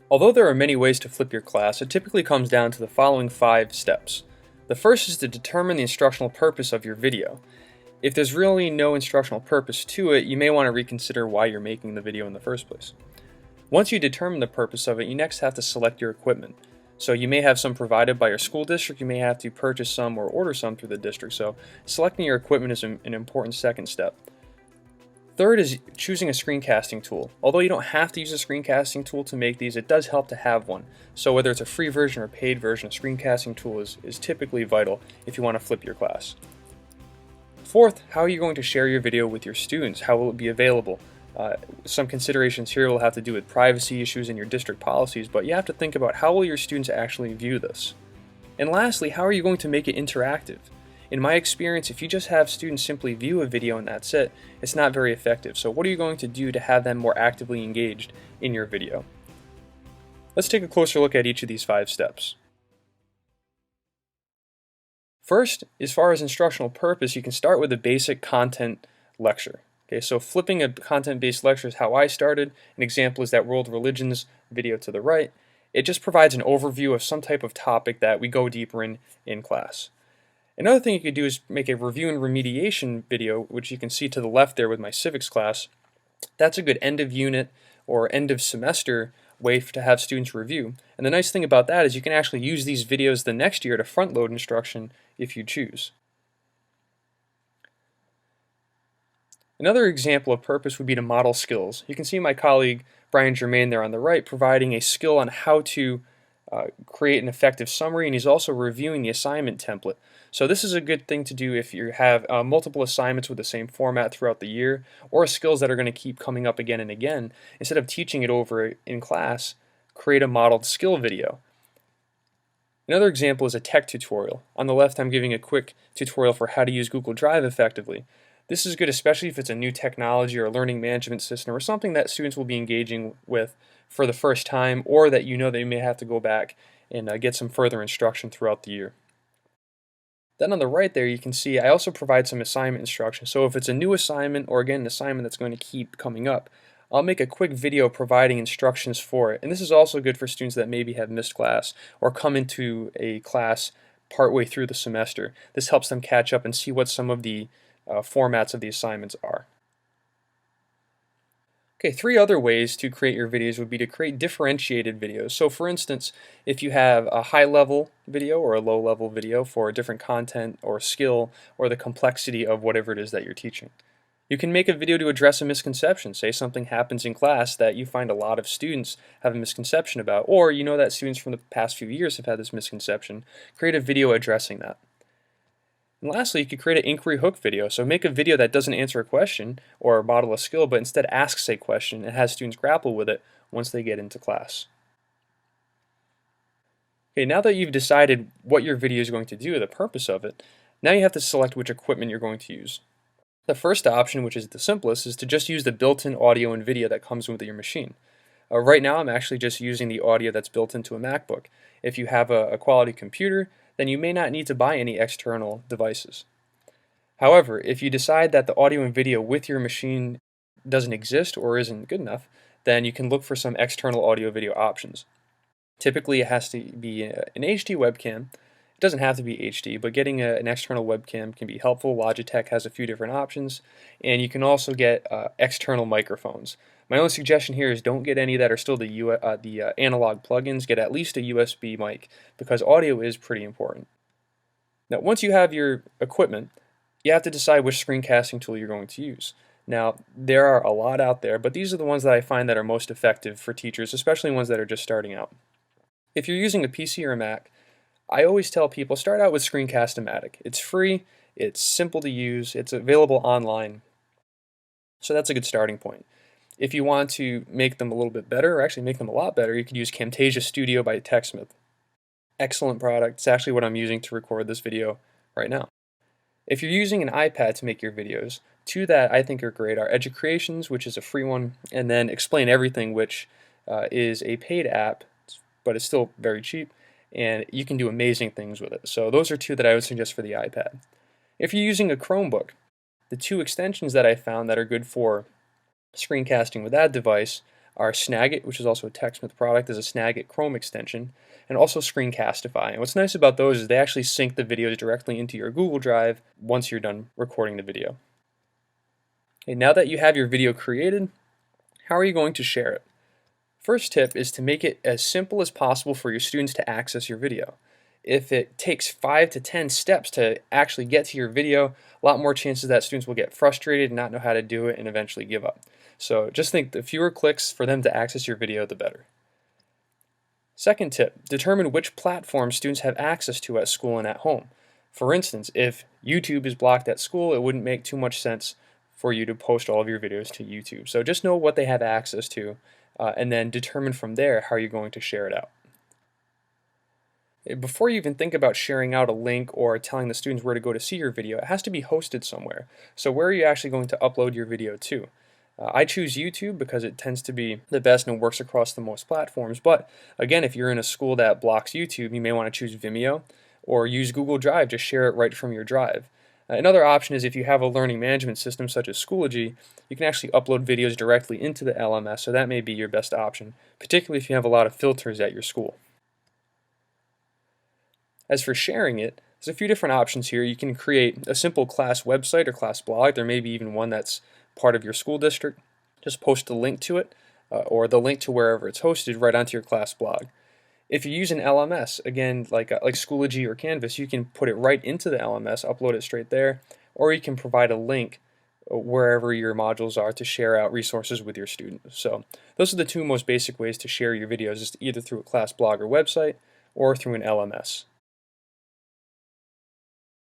Although there are many ways to flip your class, it typically comes down to the following 5 steps. The first is to determine the instructional purpose of your video. If there's really no instructional purpose to it, you may want to reconsider why you're making the video in the first place. Once you determine the purpose of it, you next have to select your equipment. So you may have some provided by your school district, you may have to purchase some or order some through the district, so selecting your equipment is an important second step. Third is choosing a screencasting tool. Although you don't have to use a screencasting tool to make these, it does help to have one. So whether it's a free version or paid version, a screencasting tool is typically vital if you want to flip your class. Fourth, how are you going to share your video with your students? How will it be available? Some considerations here will have to do with privacy issues and your district policies, but you have to think about how will your students actually view this. And lastly, how are you going to make it interactive? In my experience, if you just have students simply view a video and that's it, it's not very effective. So what are you going to do to have them more actively engaged in your video? Let's take a closer look at each of these 5 steps. First, as far as instructional purpose, you can start with a basic content lecture. Okay, so flipping a content-based lecture is how I started. An example is that World Religions video to the right. It just provides an overview of some type of topic that we go deeper in class. Another thing you could do is make a review and remediation video, which you can see to the left there with my civics class. That's a good end of unit or end of semester way to have students review. And the nice thing about that is you can actually use these videos the next year to front load instruction if you choose. Another example of purpose would be to model skills. You can see my colleague Brian Germain there on the right providing a skill on how to create an effective summary, and he's also reviewing the assignment template. So this is a good thing to do if you have multiple assignments with the same format throughout the year, or skills that are going to keep coming up again and again. Instead of teaching it over in class, create a modeled skill video. Another example is a tech tutorial. On the left, I'm giving a quick tutorial for how to use Google Drive effectively. This is good especially if it's a new technology or a learning management system or something that students will be engaging with for the first time, or that you know they may have to go back and get some further instruction throughout the year. Then on the right there you can see I also provide some assignment instruction. So if it's a new assignment or again an assignment that's going to keep coming up, I'll make a quick video providing instructions for it. And this is also good for students that maybe have missed class or come into a class partway through the semester. This helps them catch up and see what some of the formats of the assignments are. Okay, 3 other ways to create your videos would be to create differentiated videos. So for instance, if you have a high-level video or a low-level video for a different content or skill or the complexity of whatever it is that you're teaching. You can make a video to address a misconception. Say something happens in class that you find a lot of students have a misconception about, or you know that students from the past few years have had this misconception. Create a video addressing that. And lastly, you could create an inquiry hook video. So make a video that doesn't answer a question or model a skill, but instead asks a question and has students grapple with it once they get into class. Okay, now that you've decided what your video is going to do, the purpose of it, now you have to select which equipment you're going to use. The first option, which is the simplest, is to just use the built-in audio and video that comes with your machine. Right now I'm actually just using the audio that's built into a MacBook. If you have a quality computer, then you may not need to buy any external devices. However, if you decide that the audio and video with your machine doesn't exist or isn't good enough, then you can look for some external audio video options. Typically it has to be an HD webcam. It doesn't have to be HD, but getting an external webcam can be helpful. Logitech has a few different options, and you can also get external microphones. My only suggestion here is don't get any that are still the analog plugins. Get at least a USB mic because audio is pretty important. Now, once you have your equipment, you have to decide which screencasting tool you're going to use. Now, there are a lot out there, but these are the ones that I find that are most effective for teachers, especially ones that are just starting out. If you're using a PC or a Mac, I always tell people start out with Screencast-O-Matic. It's free, it's simple to use, it's available online, so that's a good starting point. If you want to make them a little bit better, or actually make them a lot better, you could use Camtasia Studio by TechSmith. Excellent product. It's actually what I'm using to record this video right now. If you're using an iPad to make your videos, 2 that I think are great are Educreations, which is a free one, and then Explain Everything, which is a paid app, but it's still very cheap, and you can do amazing things with it. So those are 2 that I would suggest for the iPad. If you're using a Chromebook, the 2 extensions that I found that are good for screencasting with that device are Snagit, which is also a TechSmith product, is a Snagit Chrome extension, and also SCREENCASTify. And what's nice about those is they actually sync the videos directly into your Google Drive once you're done recording the video. Okay, now that you have your video created, how are you going to share it? First tip is to make it as simple as possible for your students to access your video. If it takes 5 to 10 steps to actually get to your video, a lot more chances that students will get frustrated, not know how to do it, and eventually give up. So just think the fewer clicks for them to access your video, the better. Second tip, determine which platforms students have access to at school and at home. For instance, if YouTube is blocked at school, it wouldn't make too much sense for you to post all of your videos to YouTube. So just know what they have access to, and then determine from there how you're going to share it out. Before you even think about sharing out a link or telling the students where to go to see your video, it has to be hosted somewhere. So where are you actually going to upload your video to? I choose YouTube because it tends to be the best and works across the most platforms. But again, if you're in a school that blocks YouTube, you may want to choose Vimeo or use Google Drive to share it right from your drive. Another option is if you have a learning management system such as Schoology, you can actually upload videos directly into the LMS, so that may be your best option, particularly if you have a lot of filters at your school. As for sharing it, there's a few different options here. You can create a simple class website or class blog. There may be even one that's part of your school district. Just post a link to it or the link to wherever it's hosted right onto your class blog. If you use an LMS, again, like Schoology or Canvas, you can put it right into the LMS, upload it straight there, or you can provide a link wherever your modules are to share out resources with your students. So those are the two most basic ways to share your videos, is either through a class blog or website or through an LMS.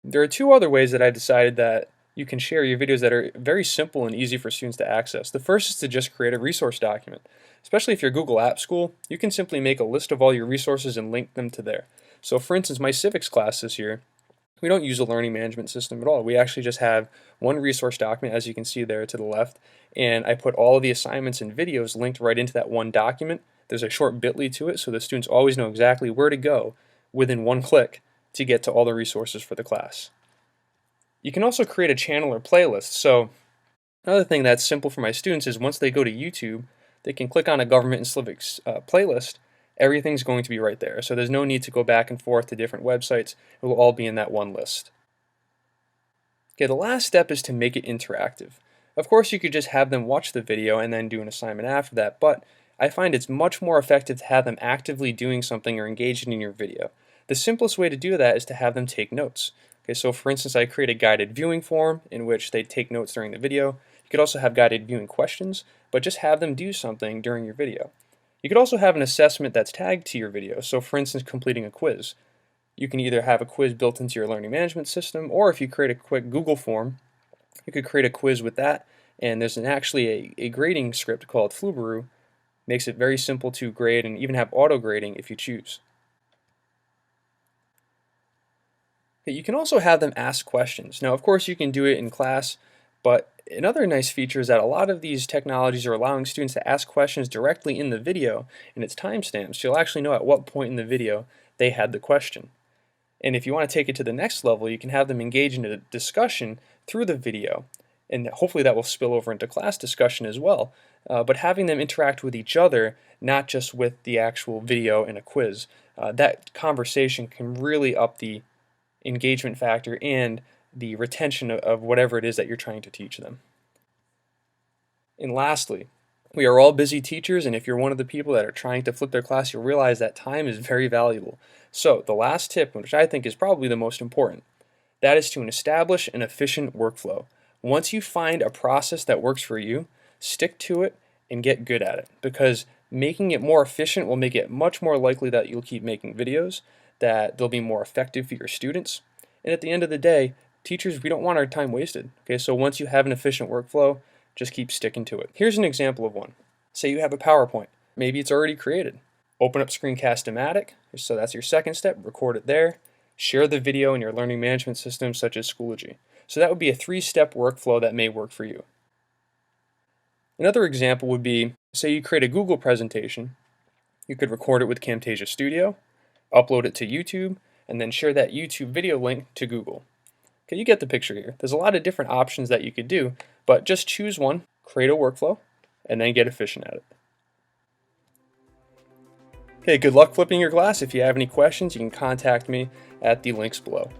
There are two other ways that I decided that you can share your videos that are very simple and easy for students to access. The first is to just create a resource document. Especially if you're Google Apps School, you can simply make a list of all your resources and link them to there. So for instance, my civics class this year, we don't use a learning management system at all. We actually just have one resource document, as you can see there to the left, and I put all of the assignments and videos linked right into that one document. There's a short bit.ly to it, so the students always know exactly where to go within one click to get to all the resources for the class. You can also create a channel or playlist. So another thing that's simple for my students is once they go to YouTube, they can click on a government and civics playlist. Everything's going to be right there. So there's no need to go back and forth to different websites. It will all be in that one list. Okay, the last step is to make it interactive. Of course, you could just have them watch the video and then do an assignment after that, but I find it's much more effective to have them actively doing something or engaging in your video. The simplest way to do that is to have them take notes. Okay, so for instance, I create a guided viewing form in which they take notes during the video. You could also have guided viewing questions, but just have them do something during your video. You could also have an assessment that's tagged to your video. So for instance, completing a quiz. You can either have a quiz built into your learning management system, or if you create a quick Google form, you could create a quiz with that. And there's actually a grading script called Flubaroo. Makes it very simple to grade and even have auto grading if you choose. You can also have them ask questions. Now, of course, you can do it in class, but another nice feature is that a lot of these technologies are allowing students to ask questions directly in the video, and it's timestamped, so you'll actually know at what point in the video they had the question. And if you want to take it to the next level, you can have them engage in a discussion through the video, and hopefully that will spill over into class discussion as well. But having them interact with each other, not just with the actual video and a quiz, that conversation can really up the engagement factor and the retention of whatever it is that you're trying to teach them. And lastly, we are all busy teachers, and if you're one of the people that are trying to flip their class, you'll realize that time is very valuable. So the last tip, which I think is probably the most important, that is to establish an efficient workflow. Once you find a process that works for you, stick to it and get good at it, because making it more efficient will make it much more likely that you'll keep making videos, that they'll be more effective for your students. And at the end of the day, teachers, we don't want our time wasted. Okay, so once you have an efficient workflow, just keep sticking to it. Here's an example of one. Say you have a PowerPoint. Maybe it's already created. Open up Screencast-O-Matic, so that's your second step, record it there. Share the video in your learning management system such as Schoology. So that would be a 3-step workflow that may work for you. Another example would be, say you create a Google presentation. You could record it with Camtasia Studio, upload it to YouTube, and then share that YouTube video link to Google. Okay, you get the picture here. There's a lot of different options that you could do, but just choose one, create a workflow, and then get efficient at it. Hey, good luck flipping your glass. If you have any questions, you can contact me at the links below.